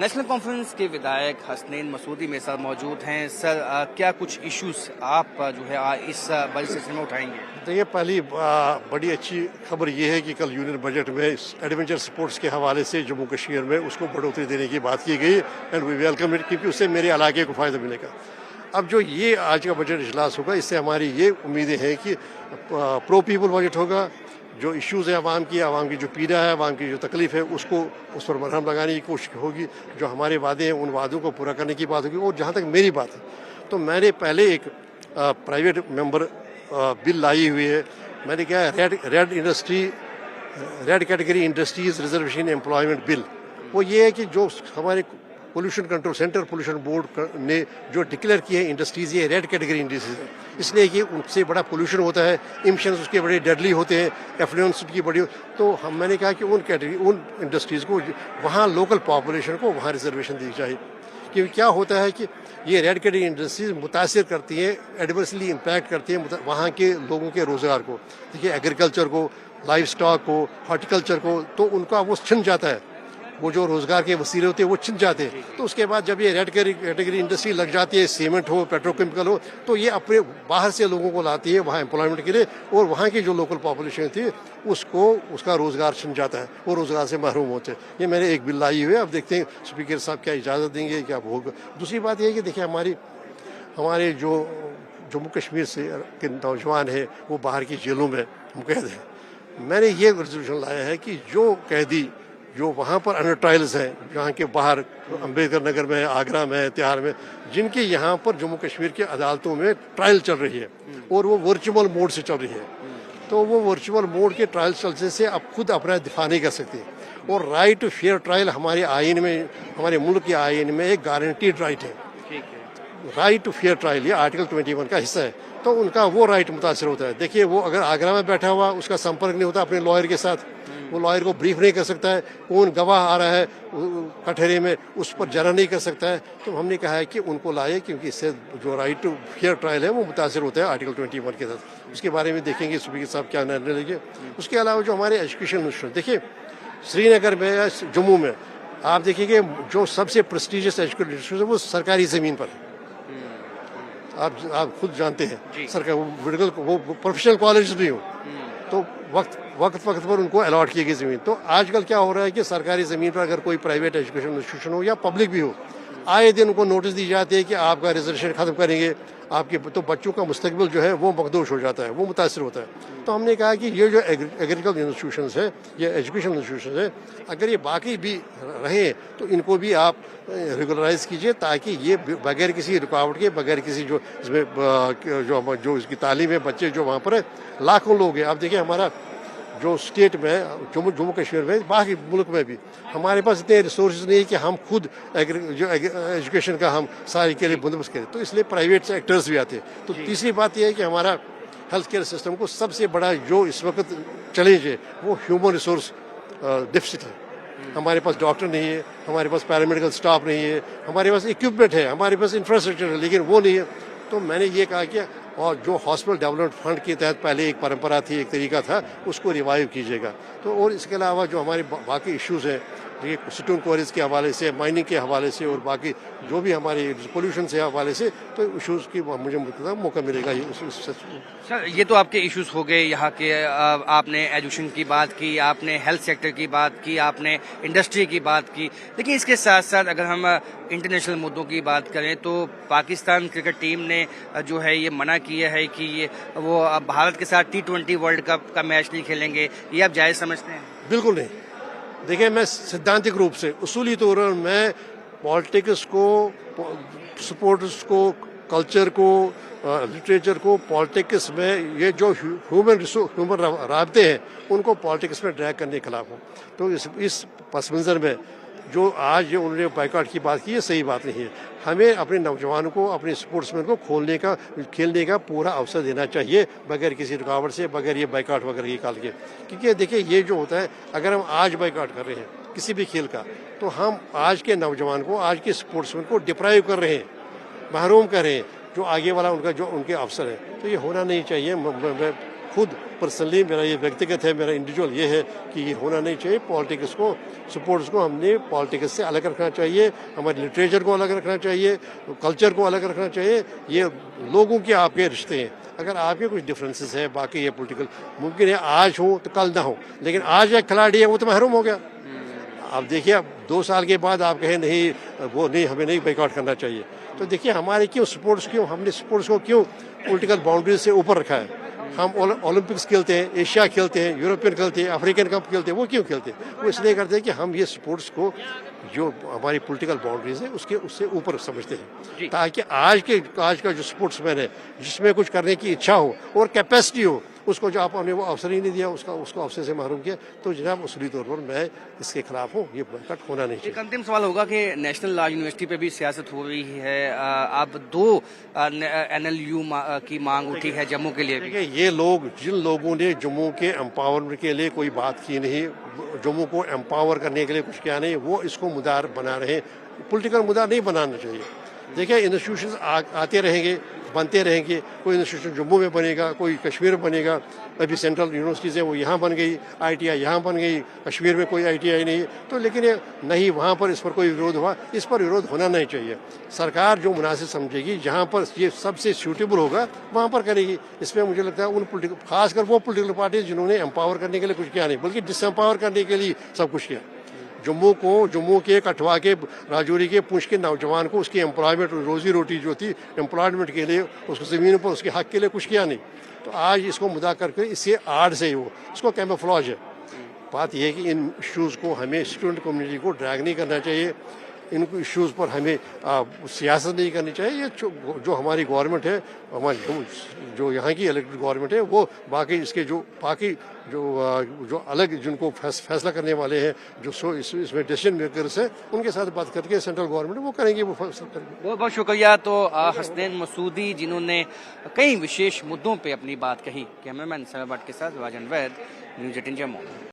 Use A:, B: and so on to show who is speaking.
A: National conference کے ودائک حسنین مسعودی میرے ساتھ موجود ہیں. سر کیا کچھ ایشوز آپ جو ہے اس بجٹ سیشن میں اٹھائیں گے؟
B: دیکھیے، پہلی بڑی اچھی خبر یہ ہے کہ کل یونین بجٹ میں ایڈونچر سپورٹس کے حوالے سے جموں کشمیر میں اس کو بڑھوتری دینے کی بات کی گئی اینڈ وی ویلکم اٹ، کیونکہ اس سے میرے علاقے کو فائدہ ملے گا. اب جو یہ آج کا بجٹ اجلاس ہوگا، اس سے ہماری یہ امیدیں ہیں کہ پرو پیپل بجٹ ہوگا. جو ایشوز ہیں عوام کی جو پیڑا ہے، عوام کی جو تکلیف ہے، اس پر مرہم لگانے کی کوشش ہوگی. جو ہمارے وعدے ہیں ان وعدوں کو پورا کرنے کی بات ہوگی. اور جہاں تک میری بات ہے تو میں نے پہلے ایک پرائیویٹ ممبر بل لائی ہوئی ہے. میں نے کہا red category industries reservation employment bill. وہ یہ ہے کہ جو ہمارے pollution control centre pollution board نے جو ڈکلیئر کیے ہیں انڈسٹریز، یہ ریڈ کیٹیگری انڈسٹریز ہیں. اس لیے کہ ان سے بڑا پولوشن ہوتا ہے، ایمشنز اس کے بڑے ڈیڈلی ہوتے ہیں، ایفلوئنس کی بڑی. تو میں نے کہا کہ ان انڈسٹریز کو وہاں لوکل پاپولیشن کو وہاں ریزرویشن دی جائے. کیونکہ کیا ہوتا ہے کہ یہ ریڈ کیٹیگری انڈسٹریز متاثر کرتی ہیں، ایڈورسلی امپیکٹ کرتی ہیں وہاں کے لوگوں کے روزگار کو. دیکھیے، ایگریکلچر کو، لائف اسٹاک کو، ہارٹیکلچر کو، تو ان کا وہ چھن جاتا ہے. وہ جو روزگار کے وسیلے ہوتے ہیں وہ چھن جاتے ہیں. تو اس کے بعد جب یہ ریڈ کیٹیگری انڈسٹری لگ جاتی ہے، سیمنٹ ہو، پیٹرو کیمیکل ہو، تو یہ اپنے باہر سے لوگوں کو لاتی ہے وہاں امپلائمنٹ کے لیے، اور وہاں کی جو لوکل پاپولیشن تھی اس کا روزگار چھن جاتا ہے، وہ روزگار سے محروم ہوتے ہیں. یہ میں نے ایک بل لائی ہوئی ہے. اب دیکھتے ہیں اسپیکر صاحب کیا اجازت دیں گے، کیا ہوگا. دوسری بات یہ ہے کہ دیکھیں، ہمارے جو جموں کشمیر سے کے نوجوان ہیں وہ باہر کی جیلوں میں مقید ہیں. میں نے یہ ریزولوشن لایا ہے کہ جو قیدی جو وہاں پر انڈر ٹرائلز ہیں، جہاں کے باہر امبیڈکر نگر میں، آگرہ میں، تہار میں، جن کی یہاں پر جموں کشمیر کی عدالتوں میں ٹرائل چل رہی ہے اور وہ ورچوئل موڈ سے چل رہی ہے، تو وہ ورچوئل موڈ کے ٹرائل چلنے سے اب خود اپنا دفاع نہیں کر سکتے. اور رائٹ ٹو فیئر ٹرائل ہمارے آئین میں، ہمارے ملک کے آئین میں ایک گارنٹیڈ رائٹ ہے. رائٹ ٹو فیئر ٹرائل یہ آرٹیکل 21 کا حصہ ہے. تو ان کا وہ رائٹ متاثر ہوتا ہے. دیکھیے، وہ اگر آگرہ میں بیٹھا ہوا، اس کا سمپرک نہیں ہوتا اپنے لائر کے ساتھ، وہ لائر کو بریف نہیں کر سکتا ہے، کون گواہ آ رہا ہے کٹہرے میں اس پر جرا نہیں کر سکتا ہے. تو ہم نے کہا ہے کہ ان کو لائے، کیونکہ اس سے جو رائٹ ٹو فیئر ٹرائل ہے وہ متاثر ہوتا ہے آرٹیکل 21 کے ساتھ. اس کے بارے میں دیکھیں گے اسپیکر صاحب کیا نرنے لیں گے. اس کے علاوہ جو ہمارے ایجوکیشن انسٹیٹیوٹ، دیکھیے سری نگر میں یا جموں میں آپ دیکھیں گے جو سب سے پریسٹیجیس ایجوکیشن انسٹیٹیوٹ ہے وہ سرکاری زمین پر ہے. آپ خود جانتے ہیں، سرکار وہ پروفیشنل کالج بھی ہوں، تو وقت پر ان کو الاٹ کی گئی زمین. تو آج کل کیا ہو رہا ہے کہ سرکاری زمین پر اگر کوئی پرائیویٹ ایجوکیشن انسٹیٹیوشن ہو یا پبلک بھی ہو، آئے دن ان کو نوٹس دی جاتی ہے کہ آپ کا ریزرویشن ختم کریں گے آپ کے، تو بچوں کا مستقبل جو ہے وہ مخدوش ہو جاتا ہے، وہ متاثر ہوتا ہے. تو ہم نے کہا کہ یہ جو ایگریکلچر انسٹیٹیوشنز ہیں، یہ ایجوکیشن انسٹیٹیوشنز ہیں، اگر یہ باقی بھی رہیں تو ان کو بھی آپ ریگولرائز کیجئے، تاکہ یہ بغیر کسی رکاوٹ کے، بغیر کسی جو اس میں جو اس کی تعلیم ہے، بچے جو وہاں پر ہے لاکھوں لوگ ہیں. آپ دیکھیں ہمارا جو اسٹیٹ میں جموں کشمیر میں، باقی ملک میں بھی ہمارے پاس اتنے ریسورسز نہیں کہ ہم خود جو ایجوکیشن کا ہم سارے کے لیے بندوبست کریں، تو اس لیے پرائیویٹ سیکٹرز بھی آتے ہیں. تو تیسری بات یہ ہے کہ ہمارا ہیلتھ کیئر سسٹم کو سب سے بڑا جو اس وقت چیلنج ہے وہ ہیومن ریسورس ڈیفیسٹ ہے. ہمارے پاس ڈاکٹر نہیں ہے، ہمارے پاس پیرامیڈیکل سٹاف نہیں ہے، ہمارے پاس اکوپمنٹ ہے، ہمارے پاس انفراسٹرکچر ہے، لیکن وہ نہیں ہے. تو میں نے یہ کہا کہ اور جو ہاسپٹل ڈیولپمنٹ فنڈ کے تحت پہلے ایک پرمپرا تھی، ایک طریقہ تھا، اس کو ریوائیو کیجیے گا. تو اور اس کے علاوہ جو ہمارے باقی ایشوز ہیں، یہ اسٹون کوریج کے حوالے سے، مائننگ کے حوالے سے، اور باقی جو بھی ہمارے پولوشن سے حوالے سے، تو ایشوز کی مجھے موقع ملے گا.
A: سر یہ تو آپ کے ایشوز ہو گئے یہاں کے. آپ نے ایجوکیشن کی بات کی، آپ نے ہیلتھ سیکٹر کی بات کی، آپ نے انڈسٹری کی بات کی، لیکن اس کے ساتھ ساتھ اگر ہم انٹرنیشنل مدعوں کی بات کریں تو پاکستان کرکٹ ٹیم نے جو ہے یہ منع کیا ہے کہ وہ بھارت کے ساتھ T20 ورلڈ کپ کا میچ نہیں کھیلیں گے. یہ آپ جائز سمجھتے ہیں؟
B: بالکل نہیں. دیکھیں، میں سدھانتک روپ سے، اصولی طور پر میں پالیٹکس کو، سپورٹس کو، کلچر کو، لٹریچر کو، پالیٹکس میں یہ جو ہیومن رابطے ہیں ان کو پالیٹکس میں ڈریگ کرنے کے خلاف ہوں. تو اس پس منظر میں جو آج انہوں نے بائیکاٹ کی بات کی، یہ صحیح بات نہیں ہے. ہمیں اپنے نوجوانوں کو، اپنے اسپورٹس مین کو کھیلنے کا پورا اوسر دینا چاہیے، بغیر کسی رکاوٹ سے، بغیر یہ بائیکاٹ وغیرہ کی کال کے. کیونکہ دیکھیں یہ جو ہوتا ہے، اگر ہم آج بائیکاٹ کر رہے ہیں کسی بھی کھیل کا، تو ہم آج کے نوجوان کو، آج کے اسپورٹس مین کو ڈپرائیو کر رہے ہیں، محروم کر رہے ہیں جو آگے والا ان کے افسر ہے. تو یہ ہونا نہیں چاہیے. خود پرسنلی میرا یہ ویکتیگت ہے، میرا انڈیویجول یہ ہے کہ یہ ہونا نہیں چاہیے. پالیٹکس کو، سپورٹس کو ہم نے پالیٹکس سے الگ رکھنا چاہیے، ہمارے لٹریچر کو الگ رکھنا چاہیے، کلچر کو الگ رکھنا چاہیے. یہ لوگوں کے آپ کے رشتے ہیں. اگر آپ کے کچھ ڈفرینسز ہے، باقی یہ پولیٹیکل ممکن ہے آج ہو تو کل نہ ہو، لیکن آج ایک کھلاڑی ہے وہ تو محروم ہو گیا. آپ دیکھیے اب 2 سال کے بعد آپ کہیں نہیں وہ نہیں، ہمیں نہیں بیک آؤٹ کرنا چاہیے. تو دیکھیے ہمارے کیوں سپورٹس، کیوں ہم نے سپورٹس کو کیوں پولیٹیکل باؤنڈریز سے اوپر رکھا ہے. ہم اولمپکس کھیلتے ہیں، ایشیا کھیلتے ہیں، یورپین کھیلتے ہیں، افریقن کپ کھیلتے ہیں. وہ کیوں کھیلتے ہیں؟ وہ اس لیے کرتے ہیں کہ ہم یہ سپورٹس کو جو ہماری پولیٹیکل باؤنڈریز ہے اس سے اوپر سمجھتے ہیں، تاکہ آج کا جو سپورٹس مین ہے جس میں کچھ کرنے کی اچھا ہو اور کیپیسٹی ہو، اس کو جو آپ نے وہ اوسر ہی نہیں دیا، اس کو اوسر سے محروم کیا. تو جناب اصولی طور پر میں اس کے خلاف ہوں. یہ بائیکاٹ ہونا نہیں چاہیے.
A: ایک انتم سوال ہوگا کہ نیشنل لا یونیورسٹی پہ بھی سیاست ہو رہی ہے، اب 2 NLU کی مانگ اٹھی ہے جموں کے لیے بھی.
B: دیکھیے یہ لوگ، جن لوگوں نے جموں کے امپاورمنٹ کے لیے کوئی بات کی نہیں، جموں کو امپاور کرنے کے لیے کچھ کیا نہیں، وہ اس کو مدار بنا رہے ہیں. پولیٹیکل مدار نہیں بنانا چاہیے. دیکھیں انسٹیٹیوشنز آتے رہیں گے، بنتے رہیں گے. کوئی انسٹیٹیوشن جموں میں بنے گا، کوئی کشمیر میں بنے گا. ابھی سینٹرل یونیورسٹیز ہیں وہ یہاں بن گئی، ITI یہاں بن گئی، کشمیر میں کوئی ITI نہیں. تو لیکن نہیں وہاں پر اس پر کوئی وروධ ہوا. اس پر وروධ ہونا نہیں چاہیے. سرکار جو مناسب سمجھے گی، جہاں پر یہ سب سے سیوٹیبل ہوگا وہاں پر کرے گی. اس میں مجھے لگتا ہے خاص کر وہ پولیٹیکل پارٹیز جنہوں نے امپاور کرنے کے لیے کچھ کیا نہیں، بلکہ ڈس امپاور کرنے کے لیے سب کچھ کیا. جموں کے کٹھوا کے، راجوری کے، پونچھ کے نوجوان کو اس کی امپلائمنٹ، روزی روٹی جو تھی امپلائمنٹ کے لیے، اس کو زمین پر اس کے حق کے لیے کچھ کیا نہیں. تو آج اس کو مدعا کر کے اس سے آڑ سے ہی وہ اس کو کیموفلاج ہے. بات یہ ہے کہ ان ایشوز کو ہمیں اسٹوڈنٹ کمیونٹی کو ڈریگ نہیں کرنا چاہیے. ان ایشوز پر ہمیں سیاست نہیں کرنی چاہیے. یہ جو ہماری گورنمنٹ ہے، ہماری جو یہاں کی الیکٹڈ گورنمنٹ ہے، وہ باقی اس کے جو باقی جو الگ جن کو فیصلہ کرنے والے ہیں، جو اس میں ڈیسیژن میکرز ہیں، ان کے ساتھ بات کر کے سینٹرل گورنمنٹ وہ کریں گے، وہ فیصلہ کریں گے.
A: بہت بہت شکریہ. تو حسنین مسعودی جنہوں نے کئی وشیش مدعوں پہ اپنی بات کہی. کیمرہ مین سرور بٹ کے ساتھ واجن وید، نیوز 18 جموں.